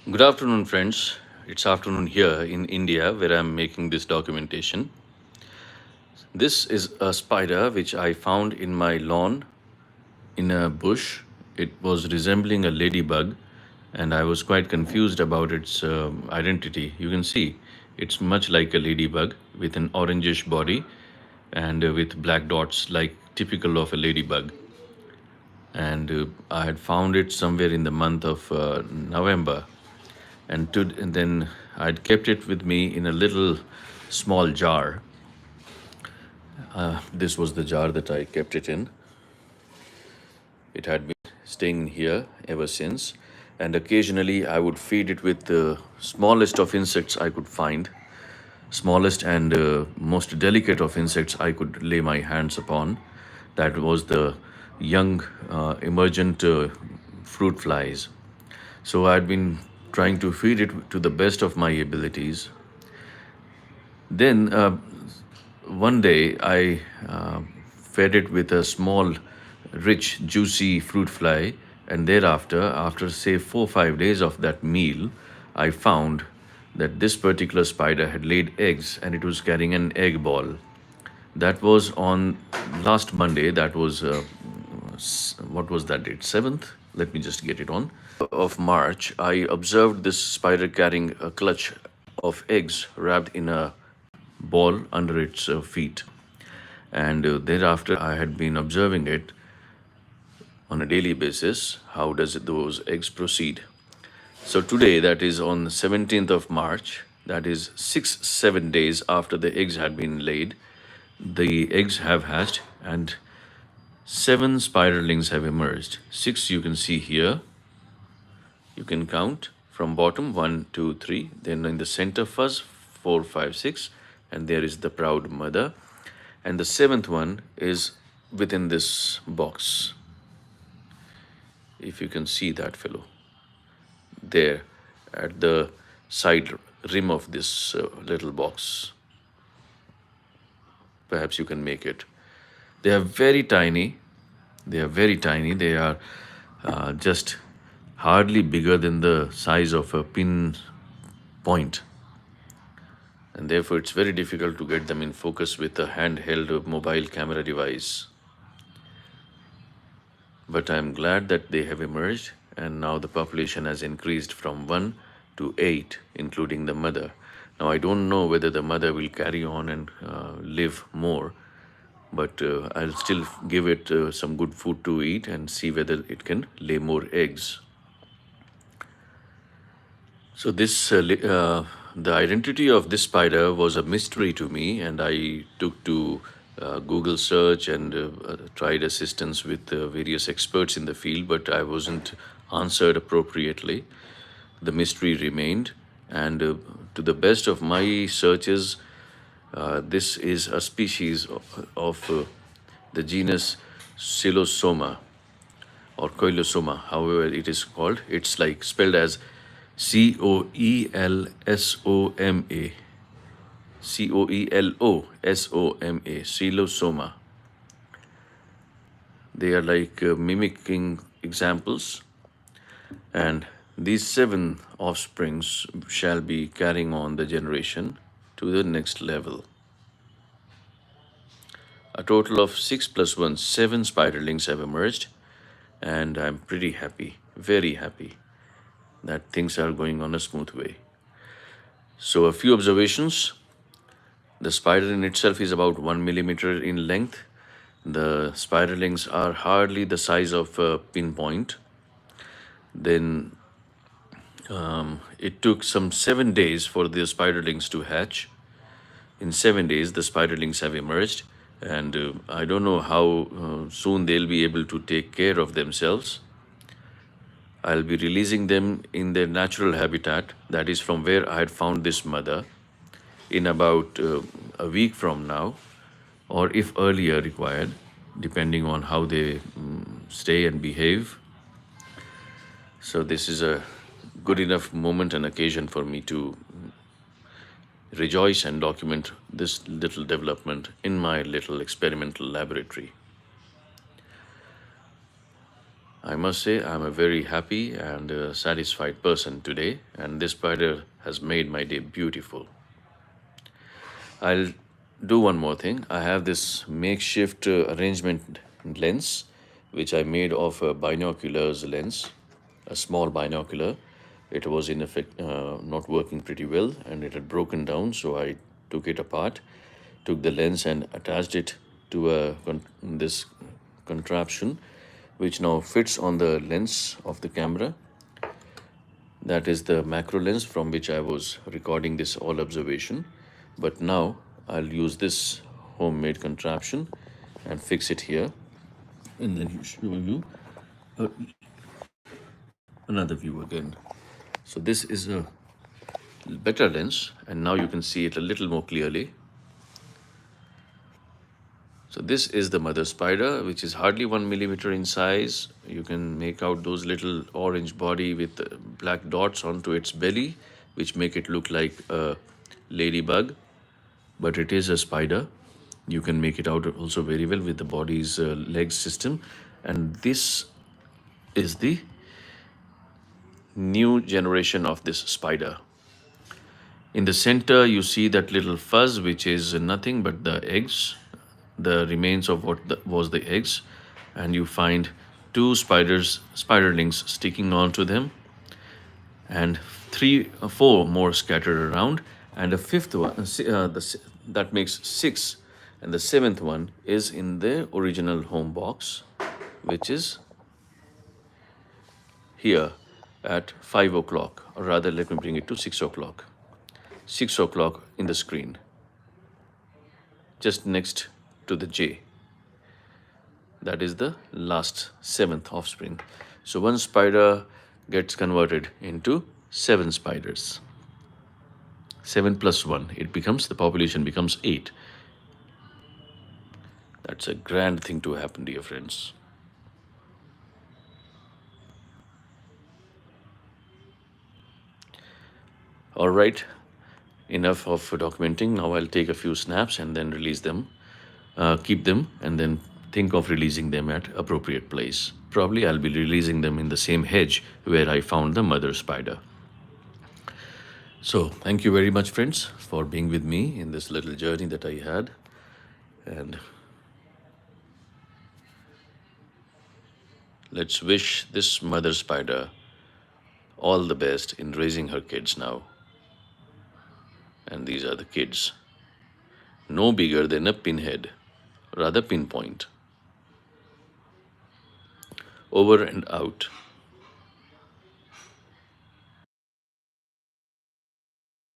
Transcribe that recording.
Good afternoon, friends. It's afternoon here in India where I'm making this documentation. This is a spider which I found in my lawn in a bush. It was resembling a ladybug, and I was quite confused about its identity. You can see it's much like a ladybug with an orangish body and with black dots like typical of a ladybug. And I had found it somewhere in the month of November, and then I'd kept it with me in a little small jar. This was the jar that I kept it in. It had been staying here ever since, and occasionally I would feed it with the smallest of insects I could find, smallest and most delicate of insects I could lay my hands upon. That was the young, emergent fruit flies. So I'd been trying to feed it to the best of my abilities. Then one day I fed it with a small, rich, juicy fruit fly, and thereafter, after say 4 or 5 days of that meal, I found that this particular spider had laid eggs and it was carrying an egg ball. That was on last Monday. That was what was that date? 7th. Let me just get it on. Of March, I observed this spider carrying a clutch of eggs wrapped in a ball under its feet. And thereafter, I had been observing it on a daily basis. How does those eggs proceed? So today, that is on 17th of March, that is 6, 7 days after the eggs had been laid, the eggs have hatched and 7 spiderlings have emerged. 6 you can see here. You can count from bottom 1, 2, 3. Then in the center fuzz 4, 5, 6, and there is the proud mother. And the seventh one is within this box. If you can see that fellow there at the side rim of this little box. Perhaps you can make it. They are very tiny. They are very tiny. They are just hardly bigger than the size of a pin point. And therefore, it's very difficult to get them in focus with a handheld mobile camera device. But I'm glad that they have emerged, and now the population has increased from 1 to 8, including the mother. Now, I don't know whether the mother will carry on and live more, but I'll still give it some good food to eat and see whether it can lay more eggs. So the identity of this spider was a mystery to me, and I took to Google search and tried assistance with various experts in the field, but I wasn't answered appropriately. The mystery remained, and to the best of my searches, this is a species of the genus Silosoma or Coelosoma, however it is called. It's like spelled as Coelsoma, Coelosoma, Silosoma. They are like mimicking examples, and these 7 offsprings shall be carrying on the generation to the next level. A total of 6 plus 1, 7 spiderlings have emerged, and I'm pretty happy, very happy that things are going on a smooth way. So, a few observations. The spider in itself is about 1 millimeter in length. The spiderlings are hardly the size of a pinpoint. Then it took some 7 days for the spiderlings to hatch. In 7 days, the spiderlings have emerged, and I don't know how soon they'll be able to take care of themselves. I'll be releasing them in their natural habitat, that is from where I had found this mother, in about a week from now, or if earlier required, depending on how they stay and behave. So this is a good enough moment and occasion for me to rejoice and document this little development in my little experimental laboratory. I must say I'm a very happy and satisfied person today, and this spider has made my day beautiful. I'll do one more thing. I have this makeshift arrangement lens, which I made of a binoculars lens, a small binocular. It was in effect not working pretty well, and it had broken down. So I took it apart, took the lens and attached it to this contraption, which now fits on the lens of the camera. That is the macro lens from which I was recording this all observation. But now I'll use this homemade contraption and fix it here, and then show you uh, another view again. So this is a better lens, and now you can see it a little more clearly. So this is the mother spider, which is hardly 1 millimeter in size. You can make out those little orange body with black dots onto its belly, which make it look like a ladybug, but it is a spider. You can make it out also very well with the body's leg system. And this is the new generation of this spider. In the center, you see that little fuzz, which is nothing but the eggs, the remains of what was the eggs, and you find two spiderlings sticking onto them, and four more scattered around, and a fifth one, that makes six, and the seventh one is in the original home box, which is here at 5 o'clock, or rather, let me bring it to 6 o'clock. 6 o'clock in the screen, just next to the J. That is the last seventh offspring. So one spider gets converted into 7 spiders. 7 plus 1, the population becomes 8. That's a grand thing to happen, dear friends. All right, enough of documenting. Now I'll take a few snaps and then release them, keep them, and then think of releasing them at appropriate place. Probably I'll be releasing them in the same hedge where I found the mother spider. So thank you very much, friends, for being with me in this little journey that I had. And let's wish this mother spider all the best in raising her kids now. And these are the kids. No bigger than a pinhead, rather pinpoint. Over and out.